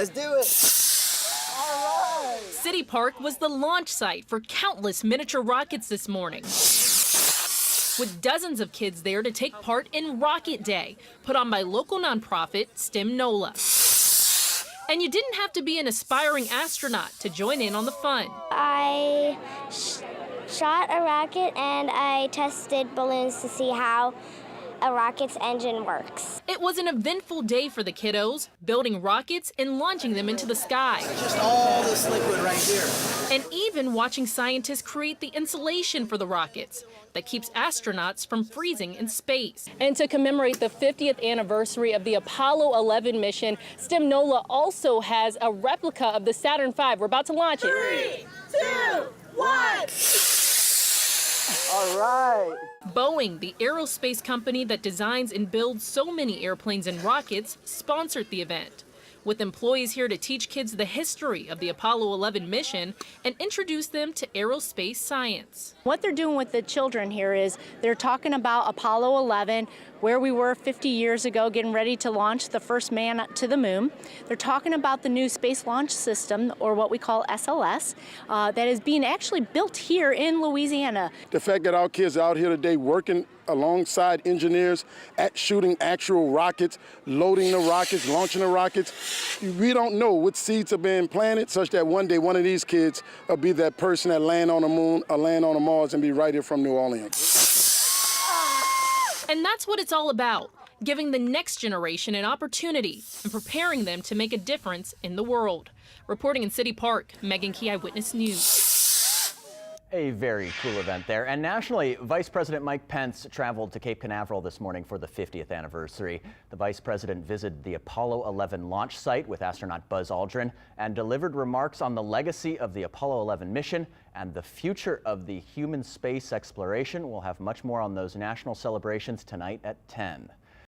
Let's do it. All right. City Park was the launch site for countless miniature rockets this morning, with dozens of kids there to take part in Rocket Day, put on by local nonprofit STEM Nola. And you didn't have to be an aspiring astronaut to join in on the fun. I shot a rocket and I tested balloons to see how a rocket's engine works. It was an eventful day for the kiddos, building rockets and launching them into the sky. Just all this liquid right here. And even watching scientists create the insulation for the rockets that keeps astronauts from freezing in space. And to commemorate the 50th anniversary of the Apollo 11 mission, STEM Nola also has a replica of the Saturn V. We're about to launch it. 3, 2, 1. All right. Boeing, the aerospace company that designs and builds so many airplanes and rockets, sponsored the event, with employees here to teach kids the history of the Apollo 11 mission and introduce them to aerospace science. What they're doing with the children here is they're talking about Apollo 11, where we were 50 years ago, getting ready to launch the first man to the moon. They're talking about the new Space Launch System, or what we call SLS, that is being actually built here in Louisiana. The fact that our kids are out here today working alongside engineers at shooting actual rockets, loading the rockets, launching the rockets, we don't know what seeds are being planted such that one day one of these kids will be that person that land on the moon or land on the Mars and be right here from New Orleans. And that's what it's all about, giving the next generation an opportunity and preparing them to make a difference in the world. Reporting in City Park, Megan Key, Eyewitness News. A very cool event there. And nationally, Vice President Mike Pence traveled to Cape Canaveral this morning for the 50th anniversary. The Vice President visited the Apollo 11 launch site with astronaut Buzz Aldrin and delivered remarks on the legacy of the Apollo 11 mission and the future of the human space exploration. We'll have much more on those national celebrations tonight at 10.